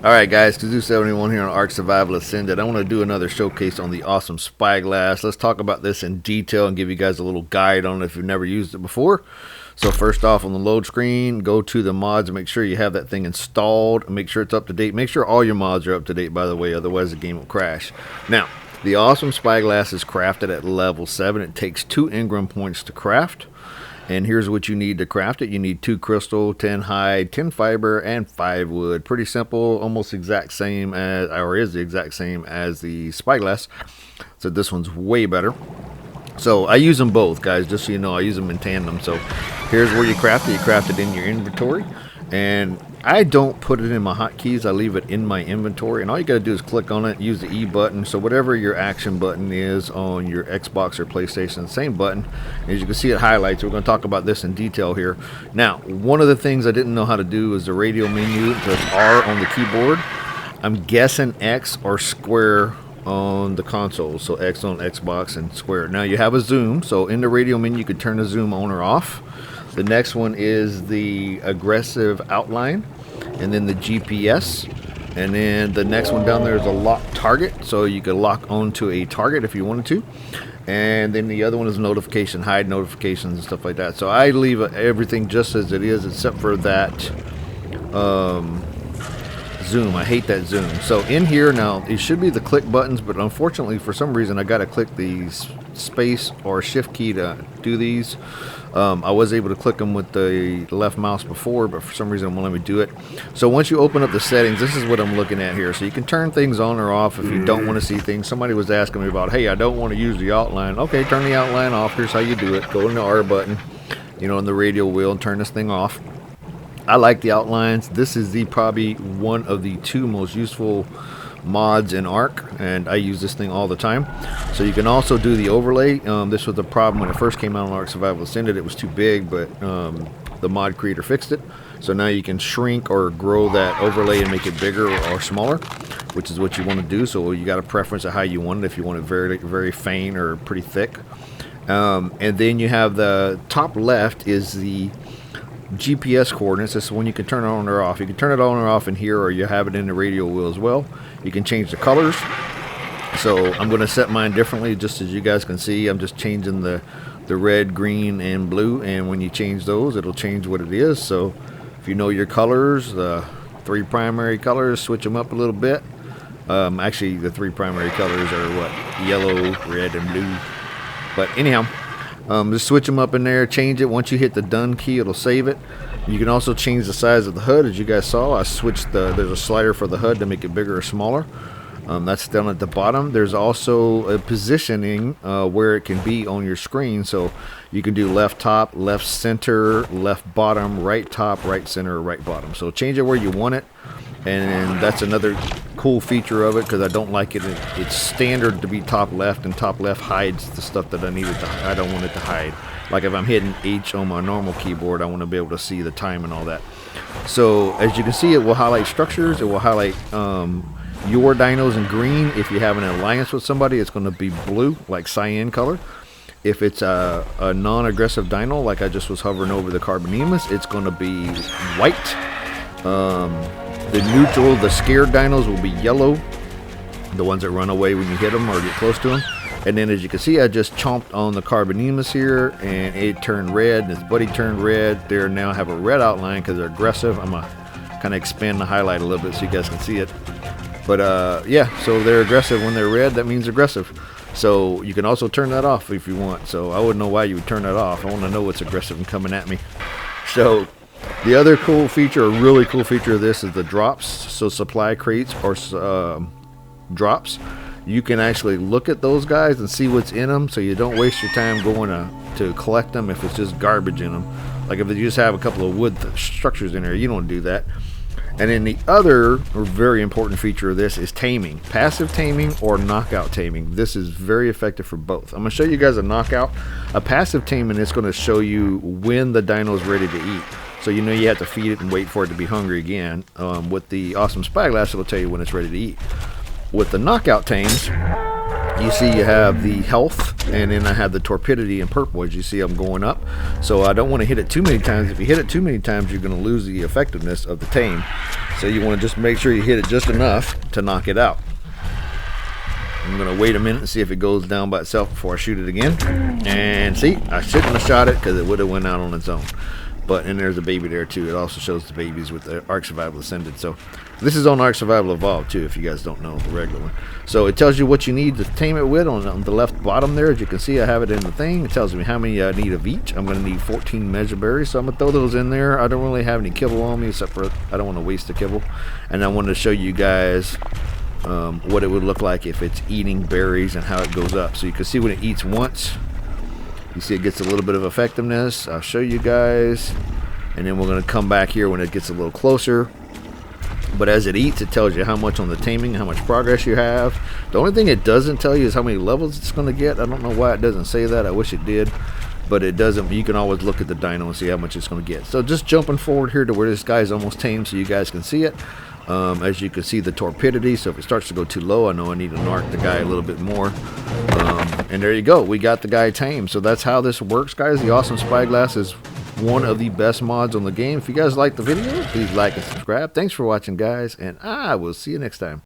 Alright guys, Kazoo71 here on Ark Survival Ascended. I want to do another showcase on the Awesome Spyglass. Let's talk about this in detail and give you guys a little guide on it if you've never used it before. So first off, on the load screen, go to the mods and make sure you have that thing installed. Make sure it's up to date. Make sure all your mods are up to date, by the way, otherwise the game will crash. Now, the Awesome Spyglass is crafted at level 7. It takes 2 engram points to craft. And here's what you need to craft it. You need 2 crystal, 10 hide, 10 fiber, and 5 wood. Pretty simple, almost exact same as, or is the exact same as the Spyglass. So this one's way better. So I use them both, guys, just so you know. I use them in tandem. So here's where you craft it. You craft it in your inventory. And I don't put it in my hotkeys. I leave it in my inventory. And all you got to do is click on it, use the E button. So whatever your action button is on your Xbox or PlayStation, same button. As you can see, it highlights. We're going to talk about this in detail here. Now, one of the things I didn't know how to do is the radial menu. There's R on the keyboard. I'm guessing X or square on the console. So X on Xbox and square. Now you have a zoom. So in the radial menu, you could turn the zoom on or off. The next one is the aggressive outline, and then the GPS, and then the next one down there is a lock target, so you could lock onto a target if you wanted to. And then the other one is notification, hide notifications and stuff like that. So I leave everything just as it is, except for that zoom. I hate that zoom. So in here now, it should be the click buttons, but unfortunately for some reason I got to click the space or shift key to do these. I was able to click them with the left mouse before, but for some reason it won't let me do it. So once you open up the settings, this is what I'm looking at here. So you can turn things on or off if you don't want to see things. Somebody was asking me about, hey, I don't want to use the outline. Okay, turn the outline off. Here's how you do it. Go in the R button, you know, on the radial wheel, and turn this thing off. I like the outlines. This is probably one of the 2 most useful mods in Ark, and I use this thing all the time. So you can also do the overlay. This was the problem when it first came out on Ark Survival Ascended. It was too big, but the mod creator fixed it. So now you can shrink or grow that overlay and make it bigger or smaller, which is what you want to do. So you got a preference of how you want it, if you want it very, very faint or pretty thick. And then you have the top left is the GPS coordinates. This is when you can turn it on or off. You can turn it on or off in here, or you have it in the radial wheel as well. You can change the colors. So I'm going to set mine differently, just as you guys can see. I'm just changing the red, green, and blue, and when you change those, it'll change what it is. So if you know your colors, the 3 primary colors, switch them up a little bit. Actually, the 3 primary colors are what? Yellow, red, and blue. But anyhow, just switch them up in there, change it. Once you hit the done key, it'll save it. You can also change the size of the HUD. As you guys saw, I switched there's a slider for the HUD to make it bigger or smaller. That's down at the bottom. There's also a positioning where it can be on your screen. So you can do left top, left center, left bottom, right top, right center, right bottom. So change it where you want it. And that's another cool feature of it, because I don't like it. It's standard to be top left, and top left hides the stuff that I don't want it to hide. Like if I'm hitting H on my normal keyboard, I want to be able to see the time and all that. So as you can see, it will highlight structures. It will highlight your dinos in green. If you have an alliance with somebody, it's going to be blue, like cyan color. If it's a non-aggressive dino, like I just was hovering over the Carbonemus, it's going to be white. The neutral, the scared dinos will be yellow. The ones that run away when you hit them or get close to them. And then as you can see, I just chomped on the Carbonemus here, and it turned red, and its buddy turned red. They now have a red outline because they're aggressive. I'm going to kind of expand the highlight a little bit so you guys can see it. But yeah, so they're aggressive. When they're red, that means aggressive. So you can also turn that off if you want. So I wouldn't know why you would turn that off. I want to know what's aggressive and coming at me. So the other cool feature, a really cool feature of this, is the drops. So supply crates or drops. You can actually look at those guys and see what's in them, so you don't waste your time going to collect them if it's just garbage in them. Like if you just have a couple of wood structures in there, you don't do that. And then the other very important feature of this is taming. Passive taming or knockout taming. This is very effective for both. I'm going to show you guys a knockout. A passive taming is going to show you when the dino is ready to eat. So you know you have to feed it and wait for it to be hungry again. With the Awesome Spyglass, it'll tell you when it's ready to eat. With the knockout tames, you see you have the health, and then I have the torpidity in purple. As you see, I'm going up, so I don't want to hit it too many times. If you hit it too many times, you're going to lose the effectiveness of the tame. So you want to just make sure you hit it just enough to knock it out. I'm going to wait a minute and see if it goes down by itself before I shoot it again. And see, I shouldn't have shot it because it would have went out on its own. But, and there's a baby there too. It also shows the babies with the Ark Survival Ascended. So this is on Ark Survival Evolved too, if you guys don't know, the regular one. So it tells you what you need to tame it with on the left bottom there. As you can see, I have it in the thing. It tells me how many I need of each. I'm going to need 14 measure berries, so I'm going to throw those in there. I don't really have any kibble on me, except for I don't want to waste the kibble. And I wanted to show you guys what it would look like if it's eating berries and how it goes up. So you can see when it eats once, you see it gets a little bit of effectiveness. I'll show you guys, and then we're going to come back here when it gets a little closer. But as it eats, it tells you how much on the taming, how much progress you have. The only thing it doesn't tell you is how many levels it's going to get. I don't know why it doesn't say that. I wish it did, but it doesn't. You can always look at the dino and see how much it's going to get. So just jumping forward here to where this guy's almost tamed so you guys can see it. As you can see, the torpidity, so if it starts to go too low, I know I need to narc the guy a little bit more. And there you go, we got the guy tamed. So that's how this works, guys. The Awesome Spyglass is one of the best mods on the game. If you guys like the video, please like and subscribe. Thanks for watching, guys, and I will see you next time.